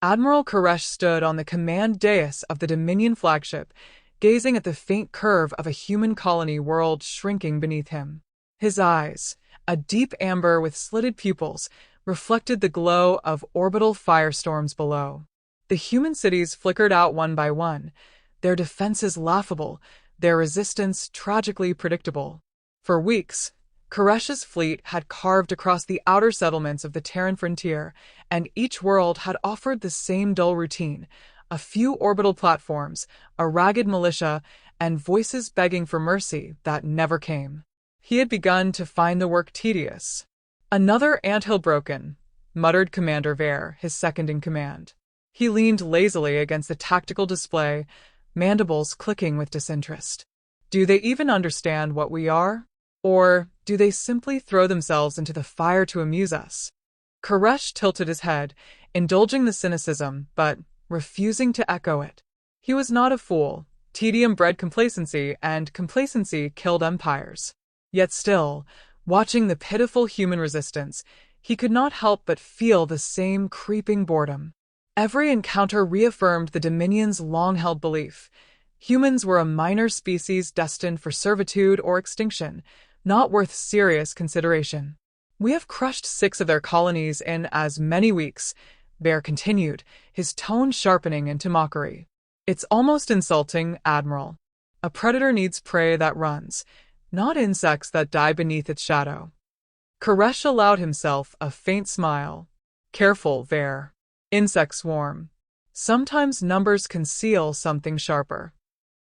Admiral Koresh stood on the command dais of the Dominion flagship, gazing at the faint curve of a human colony world shrinking beneath him. His eyes, a deep amber with slitted pupils, reflected the glow of orbital firestorms below. The human cities flickered out one by one, their defenses laughable, their resistance tragically predictable. For weeks, Koresh's fleet had carved across the outer settlements of the Terran frontier, and each world had offered the same dull routine: a few orbital platforms, a ragged militia, and voices begging for mercy that never came. He had begun to find the work tedious. "Another anthill broken," muttered Commander Vare, his second-in-command. He leaned lazily against the tactical display, mandibles clicking with disinterest. Do they even understand what we are? Or do they simply throw themselves into the fire to amuse us? Koresh tilted his head, indulging the cynicism, but refusing to echo it. He was not a fool. Tedium bred complacency, and complacency killed empires. Yet still, watching the pitiful human resistance, he could not help but feel the same creeping boredom. Every encounter reaffirmed the Dominion's long-held belief: humans were a minor species destined for servitude or extinction, not worth serious consideration. "We have crushed 6 of their colonies in as many weeks," Bear continued, his tone sharpening into mockery. "It's almost insulting, Admiral. A predator needs prey that runs, not insects that die beneath its shadow." Koresh allowed himself a faint smile. "Careful, Vare. Insects swarm. Sometimes numbers conceal something sharper."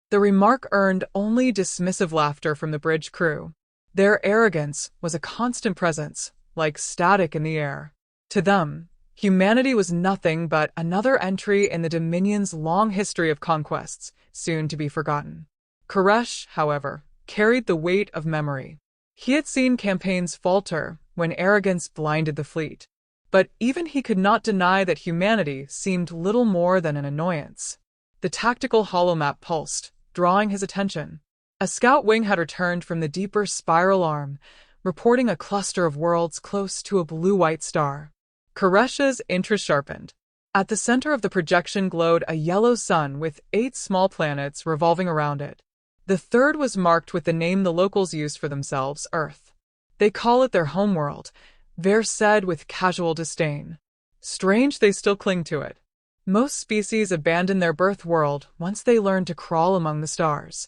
The remark earned only dismissive laughter from the bridge crew. Their arrogance was a constant presence, like static in the air. To them, humanity was nothing but another entry in the Dominion's long history of conquests, soon to be forgotten. Koresh, however, carried the weight of memory. He had seen campaigns falter when arrogance blinded the fleet. But even he could not deny that humanity seemed little more than an annoyance. The tactical holomap pulsed, drawing his attention. A scout wing had returned from the deeper spiral arm, reporting a cluster of worlds close to a blue-white star. Koresh's interest sharpened. At the center of the projection glowed a yellow sun with 8 small planets revolving around it. The third was marked with the name the locals used for themselves, Earth. "They call it their homeworld," Vare said with casual disdain. "Strange they still cling to it. Most species abandon their birth world once they learn to crawl among the stars."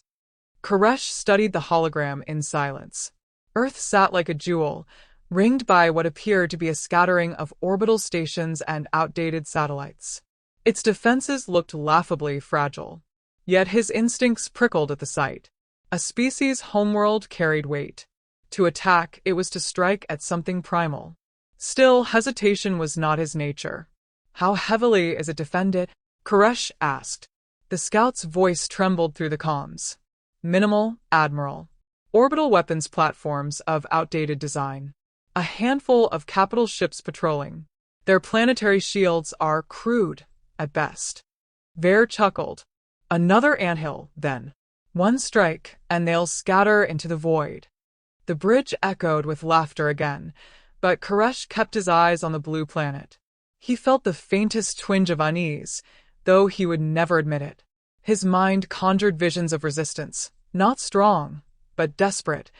Koresh studied the hologram in silence. Earth sat like a jewel, ringed by what appeared to be a scattering of orbital stations and outdated satellites. Its defenses looked laughably fragile. Yet his instincts prickled at the sight. A species' homeworld carried weight. To attack, it was to strike at something primal. Still, hesitation was not his nature. "How heavily is it defended?" Koresh asked. The scout's voice trembled through the comms. "Minimal, Admiral. Orbital weapons platforms of outdated design. A handful of capital ships patrolling. Their planetary shields are crude, at best." Vare chuckled. "Another anthill, then. One strike, and they'll scatter into the void." The bridge echoed with laughter again, but Koresh kept his eyes on the blue planet. He felt the faintest twinge of unease, though he would never admit it. His mind conjured visions of resistance, not strong, but desperate,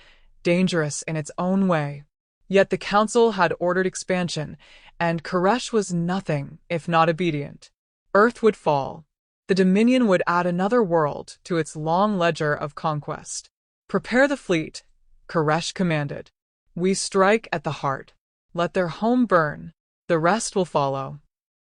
dangerous in its own way. Yet the Council had ordered expansion, and Koresh was nothing if not obedient. Earth would fall. The Dominion would add another world to its long ledger of conquest. "Prepare the fleet," Koresh commanded. "We strike at the heart. Let their home burn. The rest will follow."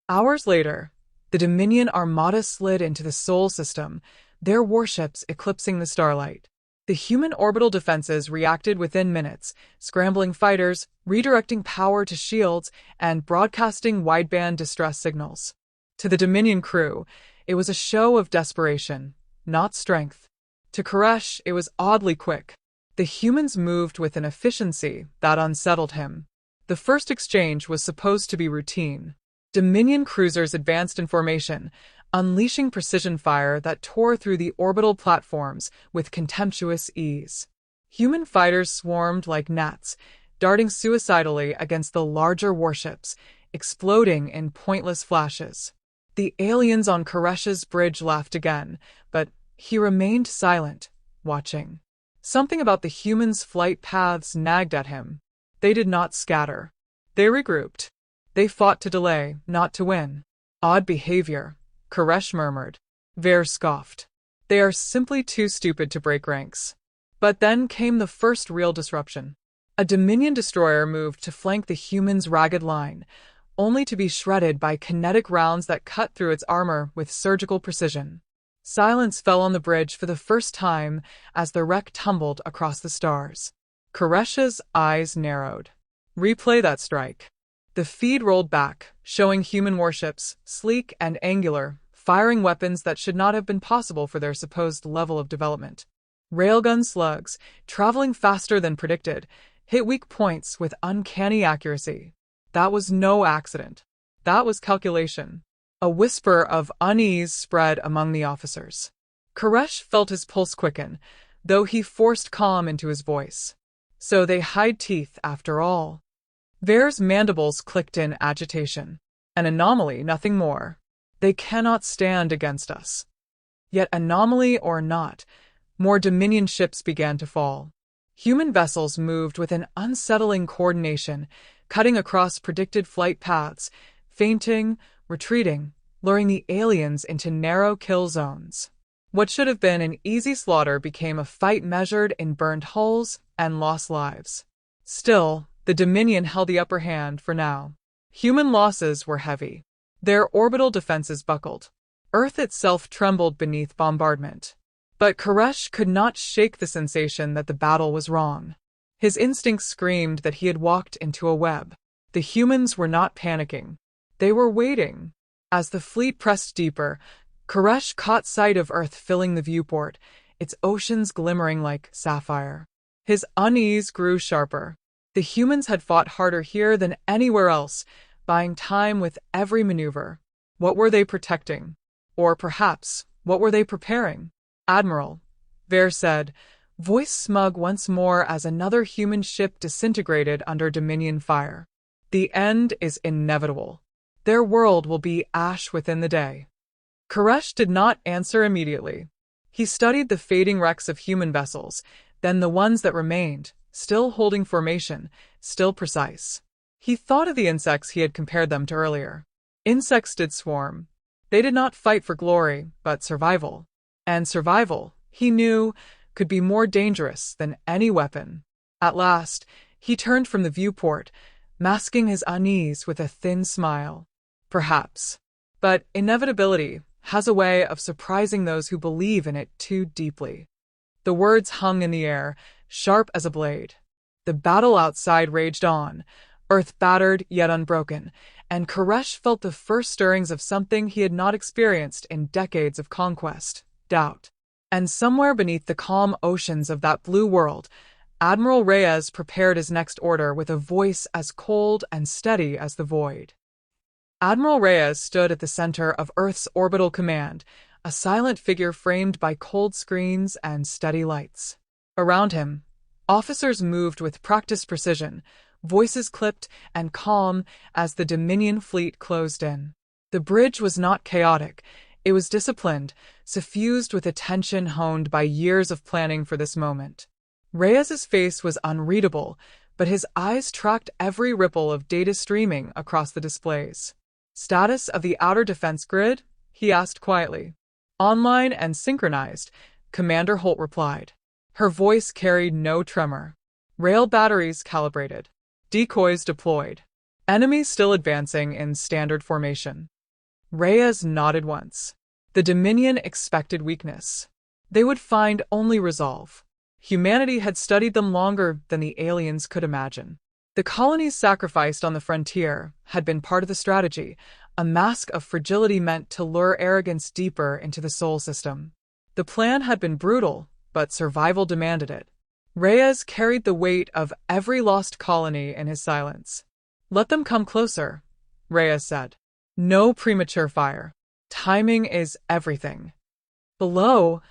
Hours later, the Dominion armada slid into the Sol system, their warships eclipsing the starlight. The human orbital defenses reacted within minutes, scrambling fighters, redirecting power to shields, and broadcasting wideband distress signals. To the Dominion crew, it was a show of desperation, not strength. To Koresh, it was oddly quick. The humans moved with an efficiency that unsettled him. The first exchange was supposed to be routine. Dominion cruisers advanced in formation, unleashing precision fire that tore through the orbital platforms with contemptuous ease. Human fighters swarmed like gnats, darting suicidally against the larger warships, exploding in pointless flashes. The aliens on Koresh's bridge laughed again, but he remained silent, watching. Something about the humans' flight paths nagged at him. They did not scatter. They regrouped. They fought to delay, not to win. Odd behavior, Koresh murmured. Ver scoffed. They are simply too stupid to break ranks. But then came the first real disruption. A Dominion destroyer moved to flank the humans' ragged line, only to be shredded by kinetic rounds that cut through its armor with surgical precision. Silence fell on the bridge for the first time as the wreck tumbled across the stars. Koresh's eyes narrowed. Replay that strike. The feed rolled back, showing human warships, sleek and angular, firing weapons that should not have been possible for their supposed level of development. Railgun slugs, traveling faster than predicted, hit weak points with uncanny accuracy. That was no accident. That was calculation. A whisper of unease spread among the officers. Koresh felt his pulse quicken, though he forced calm into his voice. So they hide teeth after all. Ver's mandibles clicked in agitation. An anomaly, nothing more. They cannot stand against us. Yet anomaly or not, more Dominion ships began to fall. Human vessels moved with an unsettling coordination, cutting across predicted flight paths, feinting, retreating, luring the aliens into narrow kill zones. What should have been an easy slaughter became a fight measured in burned hulls and lost lives. Still, the Dominion held the upper hand for now. Human losses were heavy. Their orbital defenses buckled. Earth itself trembled beneath bombardment. But Koresh could not shake the sensation that the battle was wrong. His instincts screamed that he had walked into a web. The humans were not panicking. They were waiting. As the fleet pressed deeper, Koresh caught sight of Earth filling the viewport, its oceans glimmering like sapphire. His unease grew sharper. The humans had fought harder here than anywhere else, buying time with every maneuver. What were they protecting? Or perhaps, what were they preparing? Admiral, Ver said, voice smug once more as another human ship disintegrated under Dominion fire. The end is inevitable. Their world will be ash within the day. Koresh did not answer immediately. He studied the fading wrecks of human vessels, then the ones that remained, still holding formation, still precise. He thought of the insects he had compared them to earlier. Insects did swarm. They did not fight for glory, but survival. And survival, he knew, could be more dangerous than any weapon. At last, he turned from the viewport, masking his unease with a thin smile. Perhaps. But inevitability has a way of surprising those who believe in it too deeply. The words hung in the air, sharp as a blade. The battle outside raged on, Earth battered yet unbroken, and Koresh felt the first stirrings of something he had not experienced in decades of conquest. Doubt. And somewhere beneath the calm oceans of that blue world, Admiral Reyes prepared his next order with a voice as cold and steady as the void. Admiral Reyes stood at the center of Earth's orbital command, a silent figure framed by cold screens and steady lights. Around him, officers moved with practiced precision, voices clipped and calm as the Dominion fleet closed in. The bridge was not chaotic. It was disciplined, suffused with attention honed by years of planning for this moment. Reyes's face was unreadable, but his eyes tracked every ripple of data streaming across the displays. Status of the outer defense grid? He asked quietly. Online and synchronized, Commander Holt replied. Her voice carried no tremor. Rail batteries calibrated. Decoys deployed. Enemies still advancing in standard formation. Reyes nodded once. The Dominion expected weakness. They would find only resolve. Humanity had studied them longer than the aliens could imagine. The colonies sacrificed on the frontier had been part of the strategy, a mask of fragility meant to lure arrogance deeper into the Sol system. The plan had been brutal, but survival demanded it. Reyes carried the weight of every lost colony in his silence. Let them come closer, Reyes said. No premature fire. Timing is everything. Below,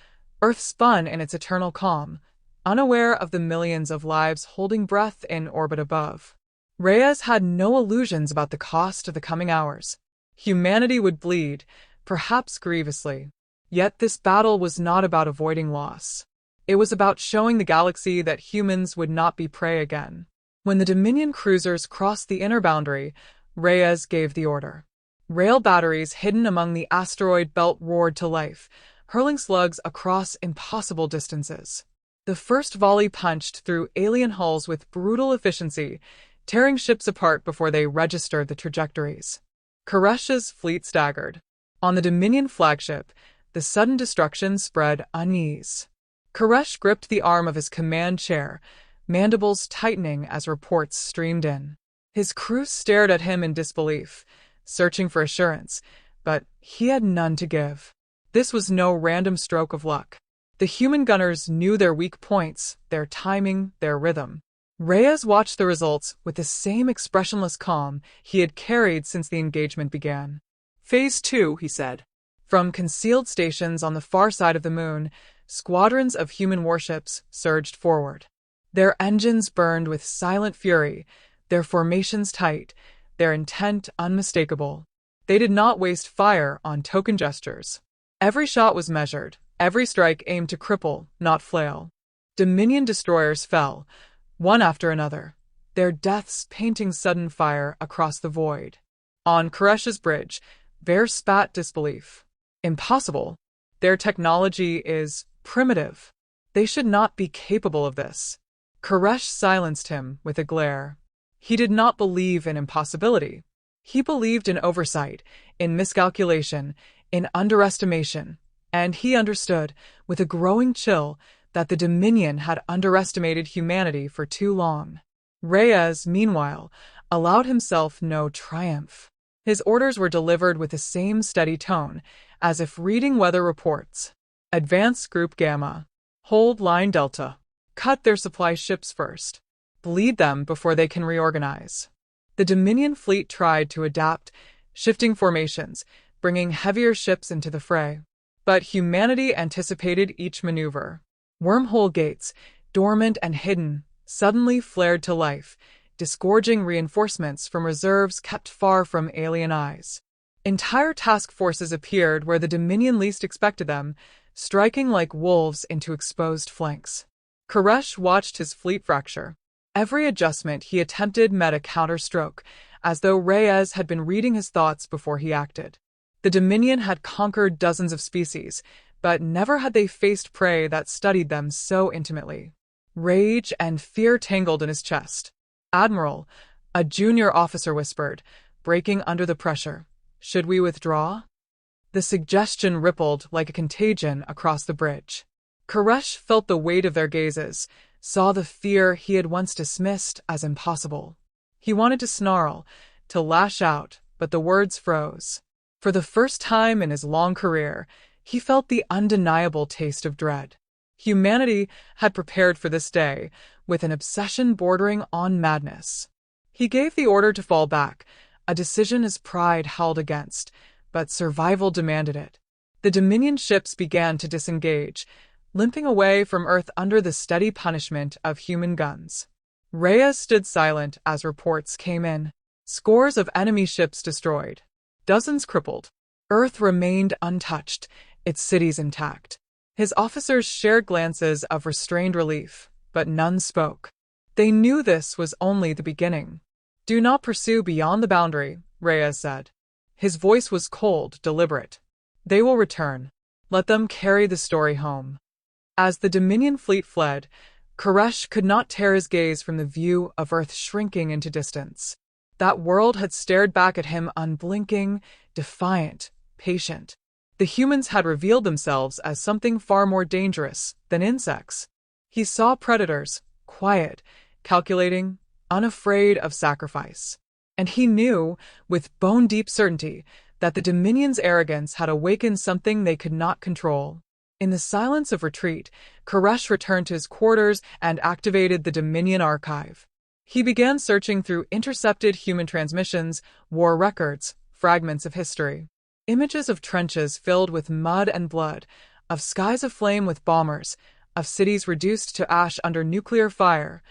Earth spun in its eternal calm, unaware of the millions of lives holding breath in orbit above. Reyes had no illusions about the cost of the coming hours. Humanity would bleed, perhaps grievously. Yet this battle was not about avoiding loss. It was about showing the galaxy that humans would not be prey again. When the Dominion cruisers crossed the inner boundary, Reyes gave the order. Rail batteries hidden among the asteroid belt roared to life, hurling slugs across impossible distances. The first volley punched through alien hulls with brutal efficiency, tearing ships apart before they registered the trajectories. Koresh's fleet staggered. On the Dominion flagship, the sudden destruction spread unease. Koresh gripped the arm of his command chair, mandibles tightening as reports streamed in. His crew stared at him in disbelief, searching for assurance, but he had none to give. This was no random stroke of luck. The human gunners knew their weak points, their timing, their rhythm. Reyes watched the results with the same expressionless calm he had carried since the engagement began. Phase 2, he said. From concealed stations on the far side of the moon, squadrons of human warships surged forward. Their engines burned with silent fury, their formations tight, their intent unmistakable. They did not waste fire on token gestures. Every shot was measured, every strike aimed to cripple, not flail. Dominion destroyers fell, one after another, their deaths painting sudden fire across the void. On Koresh's bridge, Vare spat disbelief. Impossible. Their technology is primitive. They should not be capable of this. Koresh silenced him with a glare. He did not believe in impossibility. He believed in oversight, in miscalculation, in underestimation, and he understood, with a growing chill, that the Dominion had underestimated humanity for too long. Reyes, meanwhile, allowed himself no triumph. His orders were delivered with the same steady tone, as if reading weather reports. Advance Group Gamma. Hold Line Delta. Cut their supply ships first. Bleed them before they can reorganize. The Dominion fleet tried to adapt, shifting formations, bringing heavier ships into the fray. But humanity anticipated each maneuver. Wormhole gates, dormant and hidden, suddenly flared to life, disgorging reinforcements from reserves kept far from alien eyes. Entire task forces appeared where the Dominion least expected them, striking like wolves into exposed flanks. Koresh watched his fleet fracture. Every adjustment he attempted met a counterstroke, as though Reyes had been reading his thoughts before he acted. The Dominion had conquered dozens of species, but never had they faced prey that studied them so intimately. Rage and fear tangled in his chest. "Admiral," a junior officer whispered, breaking under the pressure. "Should we withdraw?" The suggestion rippled like a contagion across the bridge. Koresh felt the weight of their gazes, saw the fear he had once dismissed as impossible. He wanted to snarl, to lash out, but the words froze. For the first time in his long career, he felt the undeniable taste of dread. Humanity had prepared for this day, with an obsession bordering on madness. He gave the order to fall back, a decision his pride held against, but survival demanded it. The Dominion ships began to disengage, limping away from Earth under the steady punishment of human guns. Reyes stood silent as reports came in. Scores of enemy ships destroyed. Dozens crippled. Earth remained untouched, its cities intact. His officers shared glances of restrained relief, but none spoke. They knew this was only the beginning. "Do not pursue beyond the boundary," Reyes said. His voice was cold, deliberate. "They will return. Let them carry the story home." As the Dominion fleet fled, Koresh could not tear his gaze from the view of Earth shrinking into distance. That world had stared back at him unblinking, defiant, patient. The humans had revealed themselves as something far more dangerous than insects. He saw predators, quiet, calculating, unafraid of sacrifice. And he knew, with bone-deep certainty, that the Dominion's arrogance had awakened something they could not control. In the silence of retreat, Koresh returned to his quarters and activated the Dominion archive. He began searching through intercepted human transmissions, war records, fragments of history. Images of trenches filled with mud and blood, of skies aflame with bombers, of cities reduced to ash under nuclear fire,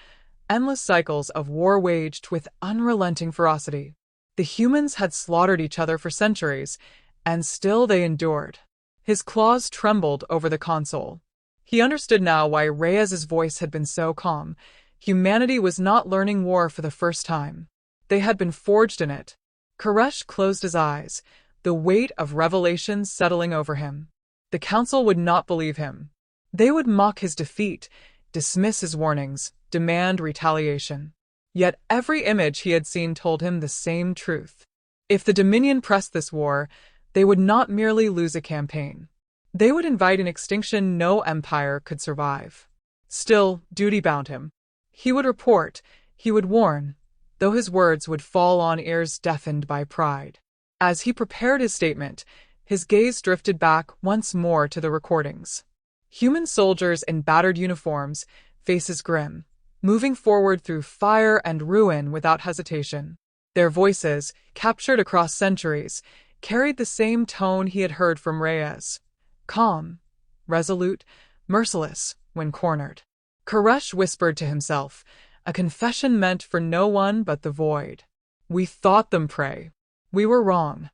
endless cycles of war waged with unrelenting ferocity. The humans had slaughtered each other for centuries, and still they endured. His claws trembled over the console. He understood now why Reyes's voice had been so calm. Humanity was not learning war for the first time. They had been forged in it. Koresh closed his eyes, the weight of revelation settling over him. The council would not believe him. They would mock his defeat, dismiss his warnings, demand retaliation. Yet every image he had seen told him the same truth. If the Dominion pressed this war, they would not merely lose a campaign. They would invite an extinction no empire could survive. Still, duty bound him. He would report, he would warn, though his words would fall on ears deafened by pride. As he prepared his statement, his gaze drifted back once more to the recordings. Human soldiers in battered uniforms, faces grim, moving forward through fire and ruin without hesitation. Their voices, captured across centuries, carried the same tone he had heard from Reyes. Calm, resolute, merciless when cornered. Koresh whispered to himself, a confession meant for no one but the void. We thought them prey. We were wrong.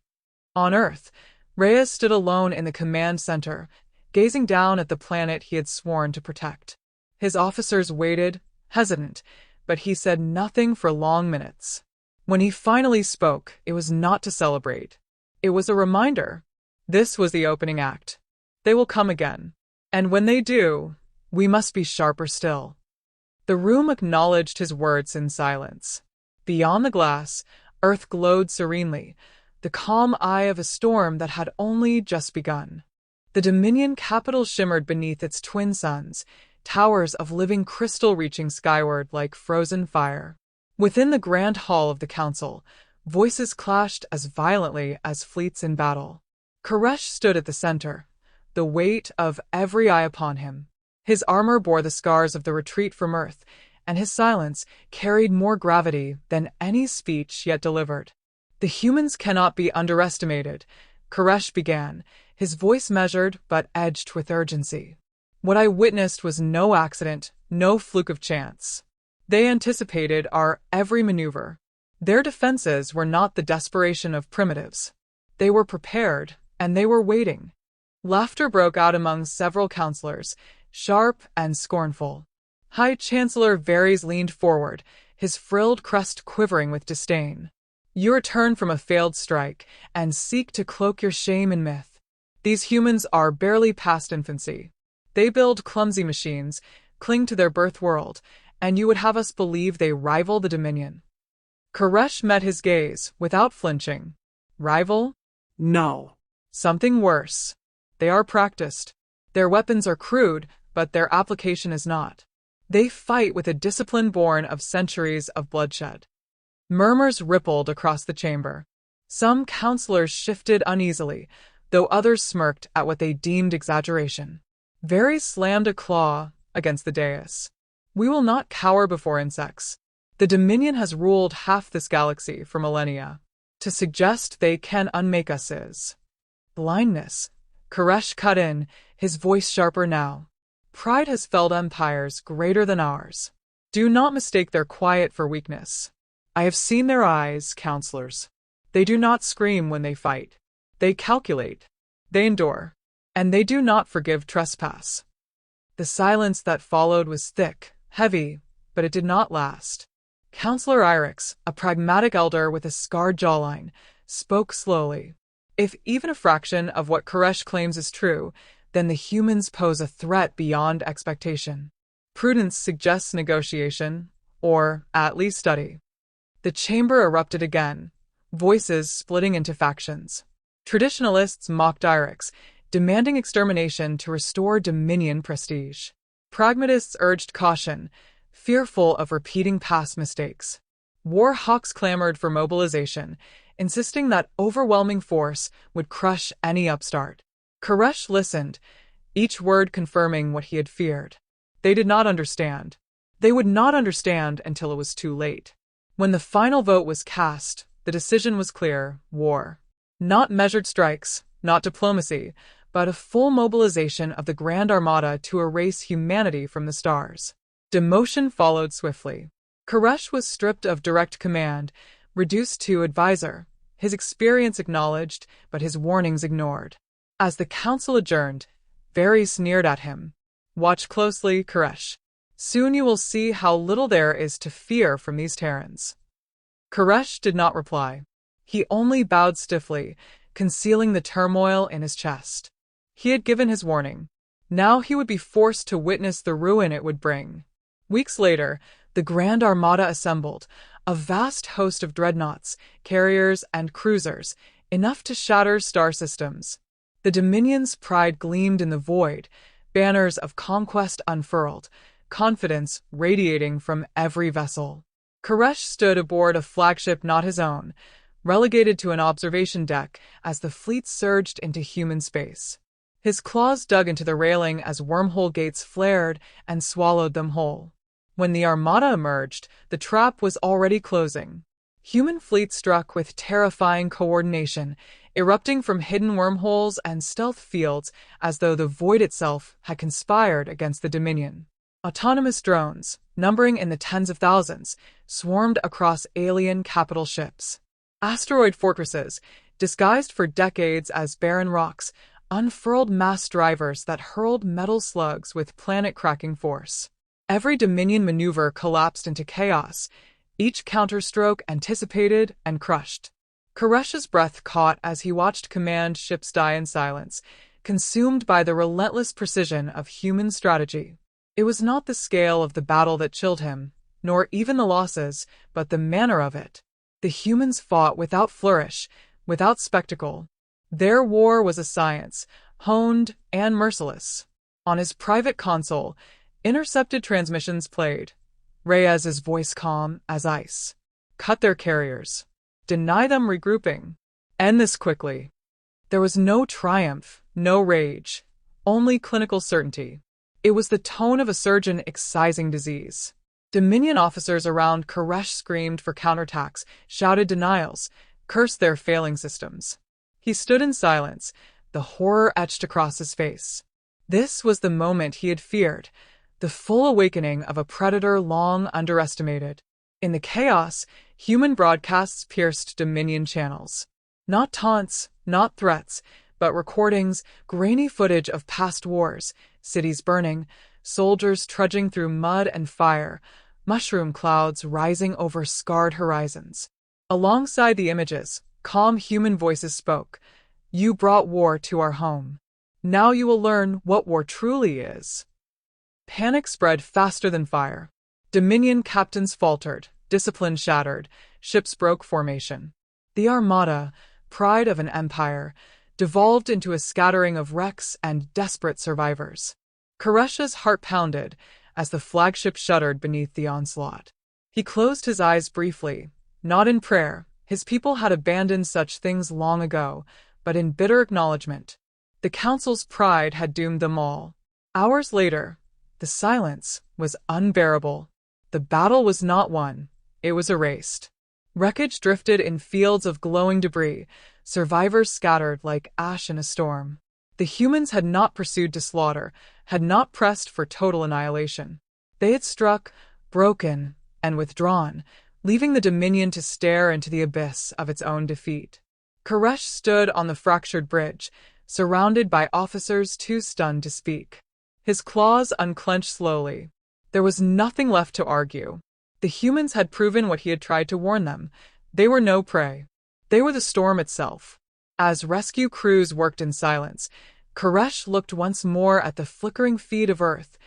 On Earth, Reyes stood alone in the command center, gazing down at the planet he had sworn to protect. His officers waited, hesitant, but he said nothing for long minutes. When he finally spoke, it was not to celebrate. It was a reminder. This was the opening act. They will come again. And when they do, we must be sharper still. The room acknowledged his words in silence. Beyond the glass, Earth glowed serenely, the calm eye of a storm that had only just begun. The Dominion capital shimmered beneath its twin suns, towers of living crystal reaching skyward like frozen fire. Within the grand hall of the council, voices clashed as violently as fleets in battle. Koresh stood at the center, the weight of every eye upon him. His armor bore the scars of the retreat from Earth, and his silence carried more gravity than any speech yet delivered. The humans cannot be underestimated, Koresh began, his voice measured but edged with urgency. What I witnessed was no accident, no fluke of chance. They anticipated our every maneuver. Their defenses were not the desperation of primitives. They were prepared, and they were waiting. Laughter broke out among several counselors, sharp and scornful. High Chancellor Varys leaned forward, his frilled crest quivering with disdain. You return from a failed strike, and seek to cloak your shame in myth. These humans are barely past infancy. They build clumsy machines, cling to their birth world, and you would have us believe they rival the Dominion. Koresh met his gaze, without flinching. Rival? No. Something worse. They are practiced. Their weapons are crude, but their application is not. They fight with a discipline born of centuries of bloodshed. Murmurs rippled across the chamber. Some counselors shifted uneasily, though others smirked at what they deemed exaggeration. Varys slammed a claw against the dais. We will not cower before insects. The Dominion has ruled half this galaxy for millennia. To suggest they can unmake us is blindness. Koresh cut in, his voice sharper now. Pride has felled empires greater than ours. Do not mistake their quiet for weakness. I have seen their eyes, counselors. They do not scream when they fight. They calculate. They endure. And they do not forgive trespass. The silence that followed was thick, heavy, but it did not last. Counselor Irix, a pragmatic elder with a scarred jawline, spoke slowly. If even a fraction of what Koresh claims is true, then the humans pose a threat beyond expectation. Prudence suggests negotiation, or at least study. The chamber erupted again, voices splitting into factions. Traditionalists mocked Irix, demanding extermination to restore Dominion prestige. Pragmatists urged caution, fearful of repeating past mistakes. War hawks clamored for mobilization, insisting that overwhelming force would crush any upstart. Koresh listened, each word confirming what he had feared. They did not understand. They would not understand until it was too late. When the final vote was cast, the decision was clear: war. Not measured strikes, not diplomacy, but a full mobilization of the Grand Armada to erase humanity from the stars. Demotion followed swiftly. Koresh was stripped of direct command, reduced to advisor, his experience acknowledged, but his warnings ignored. As the council adjourned, Varys sneered at him. "Watch closely, Koresh. Soon you will see how little there is to fear from these Terrans." Koresh did not reply. He only bowed stiffly, concealing the turmoil in his chest. He had given his warning. Now he would be forced to witness the ruin it would bring. Weeks later, the Grand Armada assembled, a vast host of dreadnoughts, carriers, and cruisers, enough to shatter star systems. The Dominion's pride gleamed in the void, banners of conquest unfurled, confidence radiating from every vessel. Koresh stood aboard a flagship not his own, relegated to an observation deck as the fleet surged into human space. His claws dug into the railing as wormhole gates flared and swallowed them whole. When the Armada emerged, the trap was already closing. Human fleet struck with terrifying coordination, erupting from hidden wormholes and stealth fields as though the void itself had conspired against the Dominion. Autonomous drones, numbering in the tens of thousands, swarmed across alien capital ships. Asteroid fortresses, disguised for decades as barren rocks, unfurled mass drivers that hurled metal slugs with planet-cracking force. Every Dominion maneuver collapsed into chaos, each counterstroke anticipated and crushed. Koresh's breath caught as he watched command ships die in silence, consumed by the relentless precision of human strategy. It was not the scale of the battle that chilled him, nor even the losses, but the manner of it. The humans fought without flourish, without spectacle. Their war was a science, honed and merciless. On his private console, intercepted transmissions played, Reyes's voice calm as ice. "Cut their carriers. Deny them regrouping. End this quickly." There was no triumph, no rage, only clinical certainty. It was the tone of a surgeon excising disease. Dominion officers around Koresh screamed for counterattacks, shouted denials, cursed their failing systems. He stood in silence, the horror etched across his face. This was the moment he had feared, the full awakening of a predator long underestimated. In the chaos, human broadcasts pierced Dominion channels. Not taunts, not threats, but recordings, grainy footage of past wars, cities burning, soldiers trudging through mud and fire, mushroom clouds rising over scarred horizons. Alongside the images, calm human voices spoke. "You brought war to our home. Now you will learn what war truly is." Panic spread faster than fire. Dominion captains faltered, discipline shattered, ships broke formation. The Armada, pride of an empire, devolved into a scattering of wrecks and desperate survivors. Koresh's heart pounded as the flagship shuddered beneath the onslaught. He closed his eyes briefly, not in prayer. His people had abandoned such things long ago, but in bitter acknowledgement. The Council's pride had doomed them all. Hours later, the silence was unbearable. The battle was not won, it was erased. Wreckage drifted in fields of glowing debris, survivors scattered like ash in a storm. The humans had not pursued to slaughter, had not pressed for total annihilation. They had struck, broken, and withdrawn, leaving the Dominion to stare into the abyss of its own defeat. Koresh stood on the fractured bridge, surrounded by officers too stunned to speak. His claws unclenched slowly. There was nothing left to argue. The humans had proven what he had tried to warn them. They were no prey. They were the storm itself. As rescue crews worked in silence, Koresh looked once more at the flickering feed of Earth,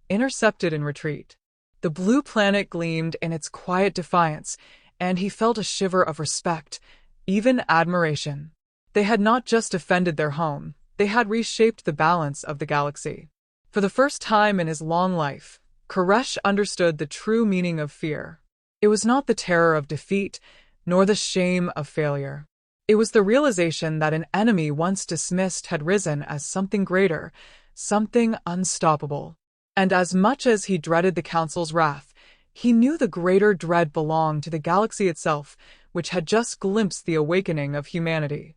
intercepted in retreat. The blue planet gleamed in its quiet defiance, and he felt a shiver of respect, even admiration. They had not just defended their home, they had reshaped the balance of the galaxy. For the first time in his long life, Koresh understood the true meaning of fear. It was not the terror of defeat, nor the shame of failure. It was the realization that an enemy once dismissed had risen as something greater, something unstoppable. And as much as he dreaded the Council's wrath, he knew the greater dread belonged to the galaxy itself, which had just glimpsed the awakening of humanity.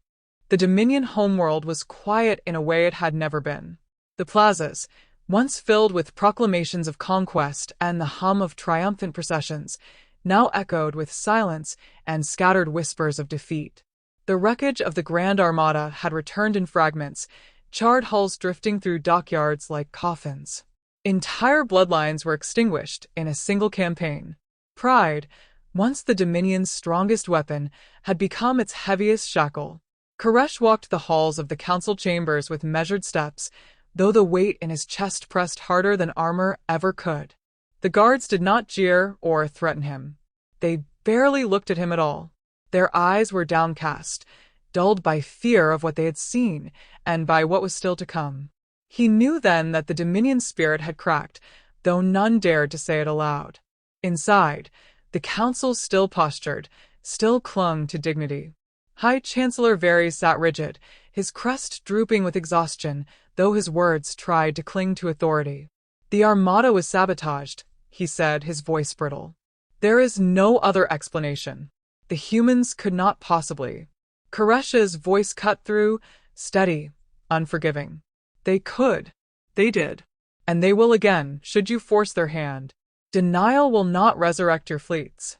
The Dominion homeworld was quiet in a way it had never been. The plazas, once filled with proclamations of conquest and the hum of triumphant processions, now echoed with silence and scattered whispers of defeat. The wreckage of the Grand Armada had returned in fragments, charred hulls drifting through dockyards like coffins. Entire bloodlines were extinguished in a single campaign. Pride, once the Dominion's strongest weapon, had become its heaviest shackle. Koresh walked the halls of the council chambers with measured steps, though the weight in his chest pressed harder than armor ever could. The guards did not jeer or threaten him. They barely looked at him at all. Their eyes were downcast, dulled by fear of what they had seen and by what was still to come. He knew then that the Dominion spirit had cracked, though none dared to say it aloud. Inside, the council still postured, still clung to dignity. High Chancellor Varys sat rigid, his crest drooping with exhaustion, though his words tried to cling to authority. "The Armada was sabotaged," he said, his voice brittle. "There is no other explanation. The humans could not possibly." Koresh's voice cut through, steady, unforgiving. "They could. They did. And they will again, should you force their hand. Denial will not resurrect your fleets."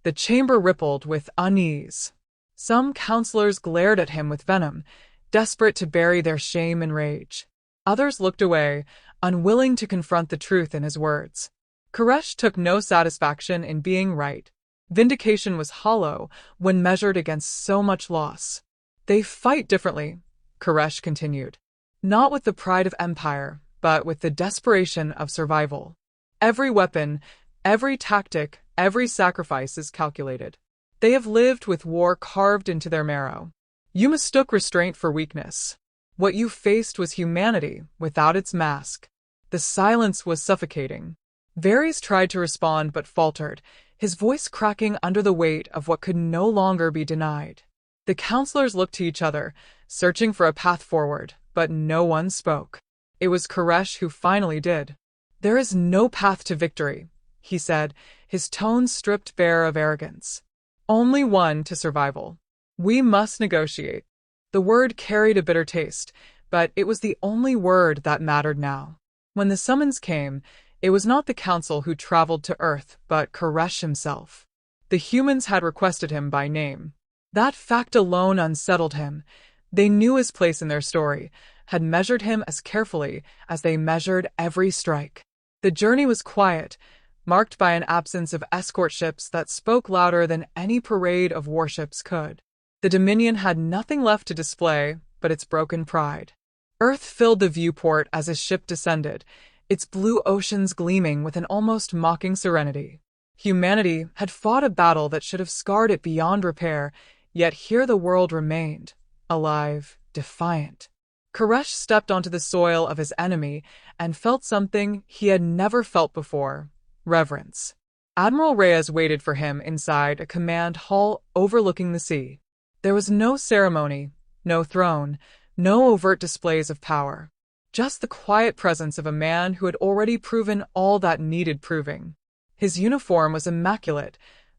The chamber rippled with unease. Some counselors glared at him with venom, desperate to bury their shame and rage. Others looked away, unwilling to confront the truth in his words. Koresh took no satisfaction in being right. Vindication was hollow when measured against so much loss. "They fight differently," Koresh continued. "Not with the pride of empire, but with the desperation of survival. Every weapon, every tactic, every sacrifice is calculated. They have lived with war carved into their marrow. You mistook restraint for weakness. What you faced was humanity without its mask." The silence was suffocating. Varys tried to respond but faltered, his voice cracking under the weight of what could no longer be denied. The counselors looked to each other, searching for a path forward, but no one spoke. It was Koresh who finally did. "There is no path to victory," he said, his tone stripped bare of arrogance. "Only one to survival. We must negotiate." The word carried a bitter taste, but it was the only word that mattered now. When the summons came, it was not the council who traveled to Earth, but Koresh himself. The humans had requested him by name. That fact alone unsettled him. They knew his place in their story, had measured him as carefully as they measured every strike. The journey was quiet, marked by an absence of escort ships that spoke louder than any parade of warships could. The Dominion had nothing left to display but its broken pride. Earth filled the viewport as his ship descended, its blue oceans gleaming with an almost mocking serenity. Humanity had fought a battle that should have scarred it beyond repair, yet here the world remained, alive, defiant. Koresh stepped onto the soil of his enemy and felt something he had never felt before: reverence. Admiral Reyes waited for him inside a command hall overlooking the sea. There was no ceremony, no throne, no overt displays of power. Just the quiet presence of a man who had already proven all that needed proving. His uniform was immaculate,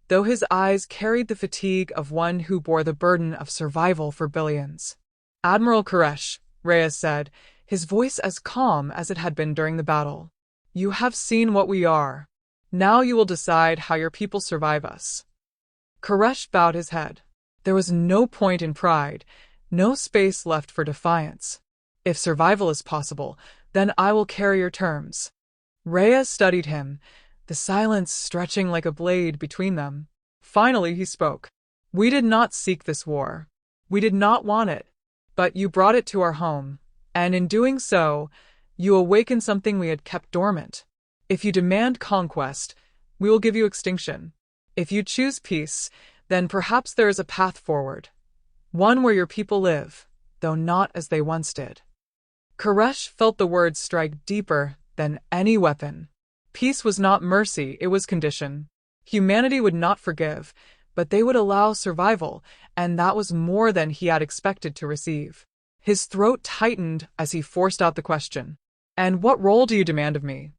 though his eyes carried the fatigue of one who bore the burden of survival for billions. "Admiral Koresh," Reyes said, his voice as calm as it had been during the battle. "You have seen what we are. Now you will decide how your people survive us." Koresh bowed his head. There was no point in pride, no space left for defiance. "If survival is possible, then I will carry your terms." Reyes studied him, the silence stretching like a blade between them. Finally he spoke. "We did not seek this war. We did not want it. But you brought it to our home, and in doing so, you awakened something we had kept dormant. If you demand conquest, we will give you extinction. If you choose peace, then perhaps there is a path forward. One where your people live, though not as they once did." Koresh felt the words strike deeper than any weapon. Peace was not mercy, it was condition. Humanity would not forgive, but they would allow survival, and that was more than he had expected to receive. His throat tightened as he forced out the question. "And what role do you demand of me?"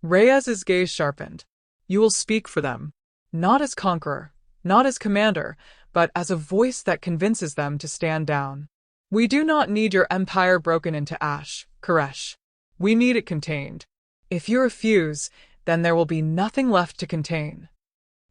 Reyes's gaze sharpened. "You will speak for them. Not as conqueror, not as commander, but as a voice that convinces them to stand down. We do not need your empire broken into ash, Koresh. We need it contained. If you refuse, then there will be nothing left to contain.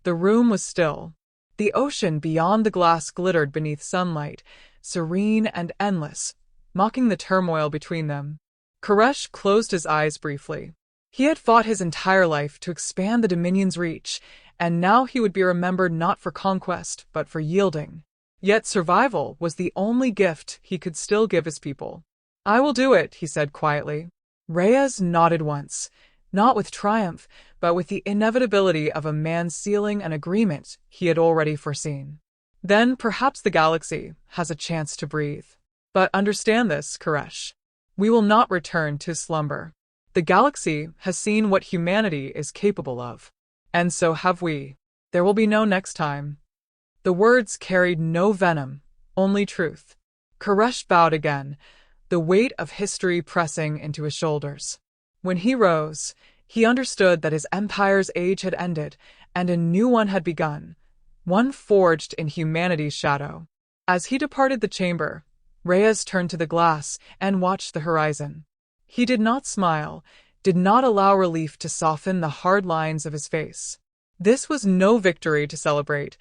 The room was still. The ocean beyond the glass glittered beneath sunlight, serene and endless, mocking the turmoil between them. Koresh closed his eyes briefly. He had fought his entire life to expand the Dominion's reach, and now he would be remembered not for conquest, but for yielding. Yet survival was the only gift he could still give his people. "I will do it," he said quietly. Reyes nodded once, not with triumph, but with the inevitability of a man sealing an agreement he had already foreseen. "Then perhaps the galaxy has a chance to breathe. But understand this, Koresh. We will not return to slumber. The galaxy has seen what humanity is capable of. And so have we. There will be no next time." The words carried no venom, only truth. Koresh bowed again, the weight of history pressing into his shoulders. When he rose, he understood that his empire's age had ended, and a new one had begun, one forged in humanity's shadow. As he departed the chamber, Reyes turned to the glass and watched the horizon. He did not smile, did not allow relief to soften the hard lines of his face. This was no victory to celebrate,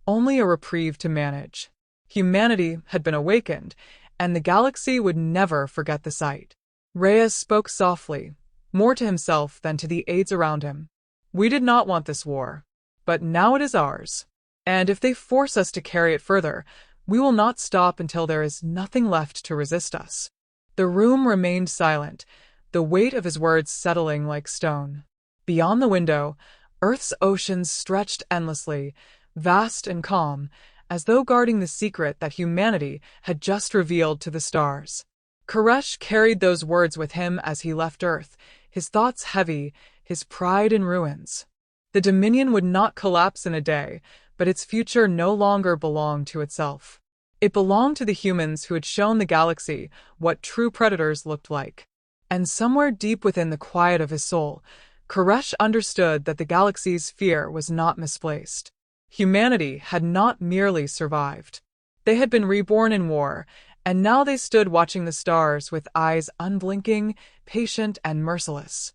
only a reprieve to manage. Humanity had been awakened, and the galaxy would never forget the sight. Reyes spoke softly, more to himself than to the aides around him. "We did not want this war, but now it is ours. And if they force us to carry it further, we will not stop until there is nothing left to resist us." The room remained silent, the weight of his words settling like stone. Beyond the window, Earth's oceans stretched endlessly, vast and calm, as though guarding the secret that humanity had just revealed to the stars. Koresh carried those words with him as he left Earth, his thoughts heavy, his pride in ruins. The Dominion would not collapse in a day, but its future no longer belonged to itself. It belonged to the humans who had shown the galaxy what true predators looked like. And somewhere deep within the quiet of his soul, Koresh understood that the galaxy's fear was not misplaced. Humanity had not merely survived. They had been reborn in war, and now they stood watching the stars with eyes unblinking, patient, and merciless.